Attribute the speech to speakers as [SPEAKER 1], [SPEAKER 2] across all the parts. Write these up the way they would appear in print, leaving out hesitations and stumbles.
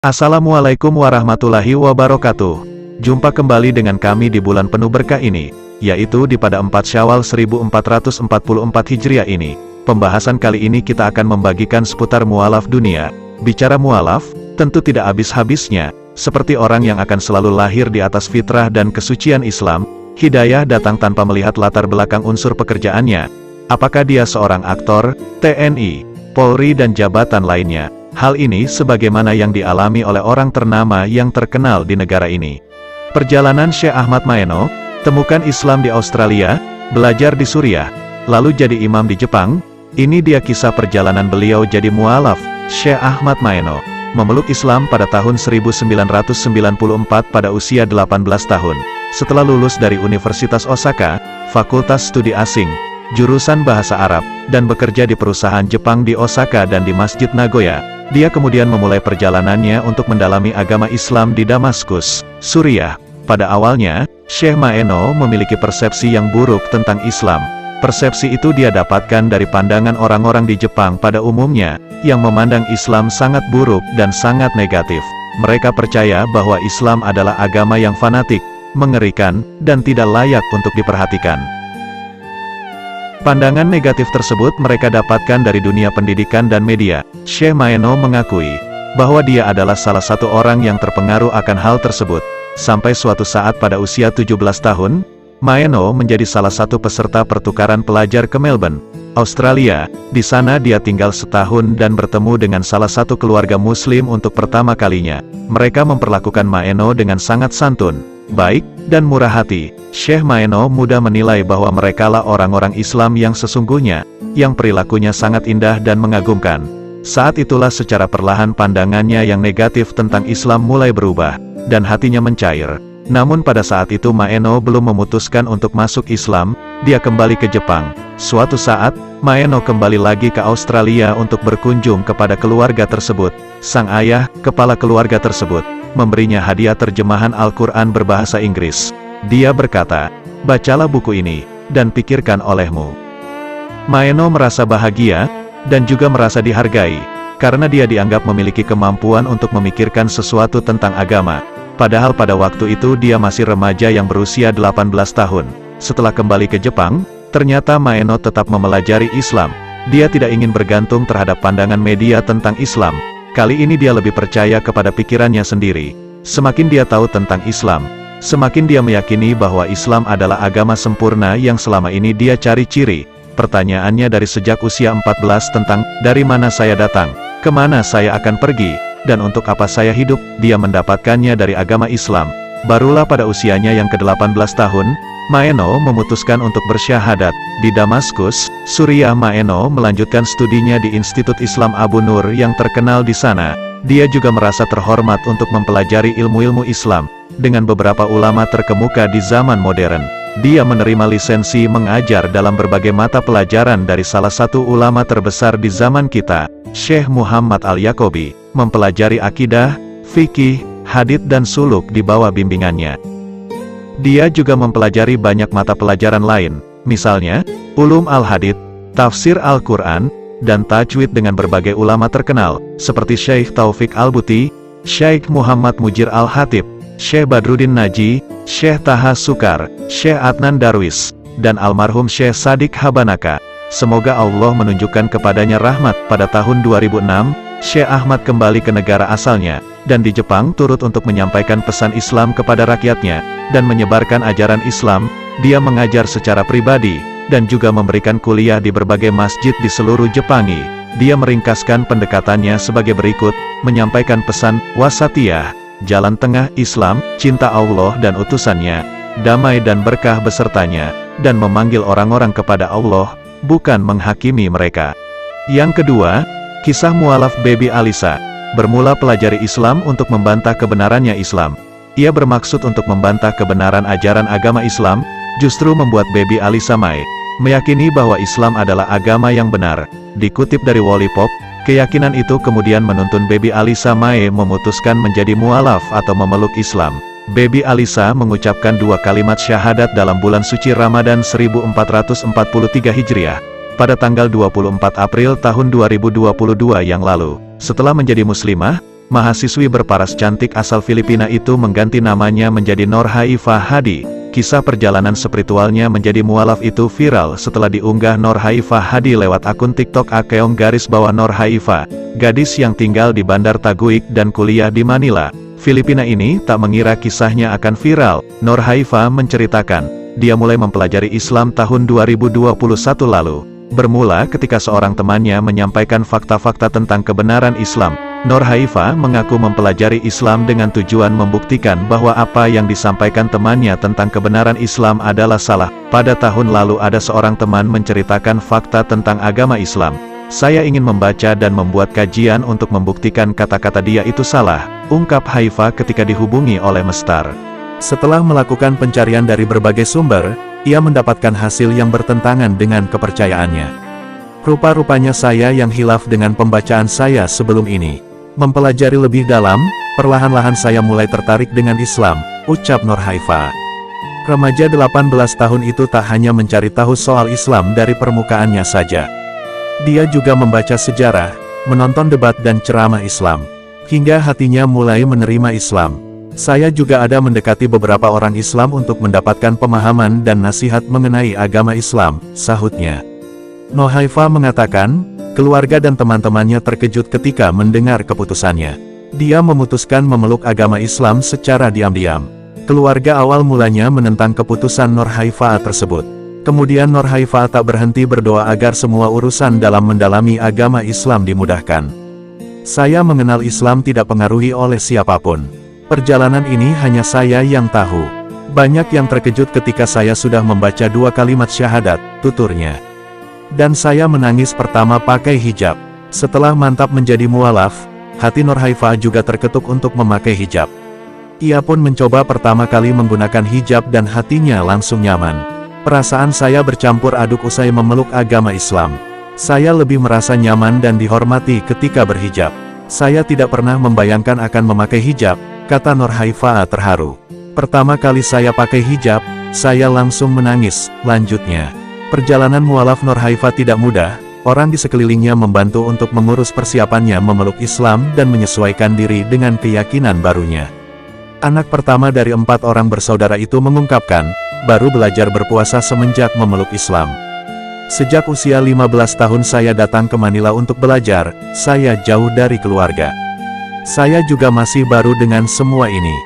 [SPEAKER 1] Assalamualaikum warahmatullahi wabarakatuh. Jumpa kembali dengan kami di bulan penuh berkah ini, yaitu di pada 4 Syawal 1444 Hijriah ini. Pembahasan kali ini kita akan membagikan seputar mualaf dunia. Bicara mualaf, tentu tidak habis-habisnya, seperti orang yang akan selalu lahir di atas fitrah dan kesucian Islam. Hidayah datang tanpa melihat latar belakang unsur pekerjaannya. Apakah dia seorang aktor, TNI, Polri dan jabatan lainnya. Hal ini sebagaimana yang dialami oleh orang ternama yang terkenal di negara ini. Perjalanan Syekh Ahmad Maeno, temukan Islam di Australia, belajar di Suriah, lalu jadi imam di Jepang. Ini dia kisah perjalanan beliau jadi mualaf. Syekh Ahmad Maeno memeluk Islam pada tahun 1994 pada usia 18 tahun. Setelah lulus dari Universitas Osaka, Fakultas Studi Asing, jurusan Bahasa Arab, dan bekerja di perusahaan Jepang di Osaka dan di Masjid Nagoya, dia kemudian memulai perjalanannya untuk mendalami agama Islam di Damaskus, Suriah. Pada awalnya, Syekh Maeno memiliki persepsi yang buruk tentang Islam. Persepsi itu dia dapatkan dari pandangan orang-orang di Jepang pada umumnya, yang memandang Islam sangat buruk dan sangat negatif. Mereka percaya bahwa Islam adalah agama yang fanatik, mengerikan, dan tidak layak untuk diperhatikan. Pandangan negatif tersebut mereka dapatkan dari dunia pendidikan dan media. Syekh Maeno mengakui bahwa dia adalah salah satu orang yang terpengaruh akan hal tersebut. Sampai suatu saat pada usia 17 tahun, Maeno menjadi salah satu peserta pertukaran pelajar ke Melbourne, Australia. Di sana dia tinggal setahun dan bertemu dengan salah satu keluarga Muslim untuk pertama kalinya. Mereka memperlakukan Maeno dengan sangat santun, baik, dan murah hati. Syekh Maeno mudah menilai bahwa merekalah orang-orang Islam yang sesungguhnya, yang perilakunya sangat indah dan mengagumkan. Saat itulah secara perlahan pandangannya yang negatif tentang Islam mulai berubah, dan hatinya mencair. Namun pada saat itu Maeno belum memutuskan untuk masuk Islam, dia kembali ke Jepang. Suatu saat, Maeno kembali lagi ke Australia untuk berkunjung kepada keluarga tersebut. Sang ayah, kepala keluarga tersebut, memberinya hadiah terjemahan Al-Quran berbahasa Inggris. Dia berkata, "Bacalah buku ini, dan pikirkan olehmu." Maeno merasa bahagia, dan juga merasa dihargai, karena dia dianggap memiliki kemampuan untuk memikirkan sesuatu tentang agama. Padahal pada waktu itu dia masih remaja yang berusia 18 tahun. Setelah kembali ke Jepang, ternyata Maeno tetap mempelajari Islam. Dia tidak ingin bergantung terhadap pandangan media tentang Islam. Kali ini dia lebih percaya kepada pikirannya sendiri. Semakin dia tahu tentang Islam, semakin dia meyakini bahwa Islam adalah agama sempurna yang selama ini dia cari ciri. Pertanyaannya dari sejak usia 14 tentang, dari mana saya datang, kemana saya akan pergi, dan untuk apa saya hidup, dia mendapatkannya dari agama Islam. Barulah pada usianya yang ke-18 tahun, Maeno memutuskan untuk bersyahadat. Di Damaskus, Suriah, Maeno melanjutkan studinya di Institut Islam Abu Nur yang terkenal di sana. Dia juga merasa terhormat untuk mempelajari ilmu-ilmu Islam dengan beberapa ulama terkemuka di zaman modern. Dia menerima lisensi mengajar dalam berbagai mata pelajaran dari salah satu ulama terbesar di zaman kita, Syekh Muhammad Al-Yaqubi, mempelajari akidah, fikih, hadits dan suluk di bawah bimbingannya. Dia juga mempelajari banyak mata pelajaran lain, misalnya, ulum al-hadits, tafsir Al-Quran, dan tajwid dengan berbagai ulama terkenal, seperti Syekh Taufik Al-Buti, Syekh Muhammad Mujir Al-Hatib, Syekh Badruddin Naji, Syekh Taha Sukar, Syekh Adnan Darwis, dan almarhum Syekh Sadik Habanaka. Semoga Allah menunjukkan kepadanya rahmat. Pada tahun 2006, Syekh Ahmad kembali ke negara asalnya, dan di Jepang turut untuk menyampaikan pesan Islam kepada rakyatnya, dan menyebarkan ajaran Islam. Dia mengajar secara pribadi, dan juga memberikan kuliah di berbagai masjid di seluruh Jepangi. Dia meringkaskan pendekatannya sebagai berikut, menyampaikan pesan, wasatiyah, jalan tengah Islam, cinta Allah dan utusannya, damai dan berkah besertanya, dan memanggil orang-orang kepada Allah, bukan menghakimi mereka. Yang kedua, kisah mualaf Baby Alisa, bermula pelajari Islam untuk membantah kebenarannya Islam. Ia bermaksud untuk membantah kebenaran ajaran agama Islam, justru membuat Baby Alisa Mae meyakini bahwa Islam adalah agama yang benar. Dikutip dari Wallipop, keyakinan itu kemudian menuntun Baby Alisa Mae memutuskan menjadi mualaf atau memeluk Islam. Baby Alisa mengucapkan 2 kalimat syahadat dalam bulan suci Ramadan 1443 Hijriah, pada tanggal 24 April tahun 2022 yang lalu. Setelah menjadi muslimah, Mahasiswi berparas cantik asal Filipina itu mengganti namanya menjadi Nur Haifa Hadi. Kisah perjalanan spiritualnya menjadi mualaf itu viral setelah diunggah Nur Haifa Hadi lewat akun TikTok @Nur Haifa, gadis yang tinggal di Bandar Taguig dan kuliah di Manila, Filipina ini tak mengira kisahnya akan viral. Nur Haifa menceritakan, dia mulai mempelajari Islam tahun 2021 lalu. Bermula ketika seorang temannya menyampaikan fakta-fakta tentang kebenaran Islam. Nur Haifa mengaku mempelajari Islam dengan tujuan membuktikan bahwa apa yang disampaikan temannya tentang kebenaran Islam adalah salah. Pada tahun lalu ada seorang teman menceritakan fakta tentang agama Islam. Saya ingin membaca dan membuat kajian untuk membuktikan kata-kata dia itu salah, ungkap Haifa ketika dihubungi oleh Mestar. Setelah melakukan pencarian dari berbagai sumber, ia mendapatkan hasil yang bertentangan dengan kepercayaannya. Rupa-rupanya saya yang hilaf dengan pembacaan saya sebelum ini. Mempelajari lebih dalam, perlahan-lahan saya mulai tertarik dengan Islam, ucap Nur Haifa. Remaja 18 tahun itu tak hanya mencari tahu soal Islam dari permukaannya saja. Dia juga membaca sejarah, menonton debat dan ceramah Islam, hingga hatinya mulai menerima Islam. Saya juga ada mendekati beberapa orang Islam untuk mendapatkan pemahaman dan nasihat mengenai agama Islam, sahutnya. Nur Haifa mengatakan, keluarga dan teman-temannya terkejut ketika mendengar keputusannya. Dia memutuskan memeluk agama Islam secara diam-diam. Keluarga awal mulanya menentang keputusan Nur Haifa tersebut. Kemudian Nur Haifa tak berhenti berdoa agar semua urusan dalam mendalami agama Islam dimudahkan. Saya mengenal Islam tidak pengaruhi oleh siapapun. Perjalanan ini hanya saya yang tahu. Banyak yang terkejut ketika saya sudah membaca 2 kalimat syahadat, tuturnya. Dan saya menangis pertama pakai hijab. Setelah mantap menjadi mualaf, hati Nur Haifa juga terketuk untuk memakai hijab. Ia pun mencoba pertama kali menggunakan hijab dan hatinya langsung nyaman. Perasaan saya bercampur aduk usai memeluk agama Islam. Saya lebih merasa nyaman dan dihormati ketika berhijab. Saya tidak pernah membayangkan akan memakai hijab, kata Nur Haifa terharu. Pertama kali saya pakai hijab, saya langsung menangis, lanjutnya. Perjalanan mualaf Nur Haifa tidak mudah, orang di sekelilingnya membantu untuk mengurus persiapannya memeluk Islam dan menyesuaikan diri dengan keyakinan barunya. Anak pertama dari 4 orang bersaudara itu mengungkapkan, baru belajar berpuasa semenjak memeluk Islam. Sejak usia 15 tahun saya datang ke Manila untuk belajar, saya jauh dari keluarga. Saya juga masih baru dengan semua ini.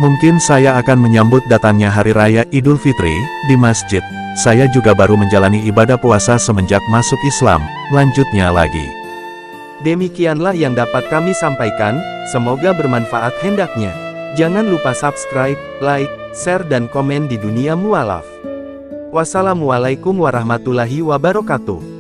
[SPEAKER 1] Mungkin saya akan menyambut datangnya Hari Raya Idul Fitri di masjid. Saya juga baru menjalani ibadah puasa semenjak masuk Islam, lanjutnya lagi.
[SPEAKER 2] Demikianlah yang dapat kami sampaikan, semoga bermanfaat hendaknya. Jangan lupa subscribe, like, share dan komen di Dunia Mualaf. Wassalamualaikum warahmatullahi wabarakatuh.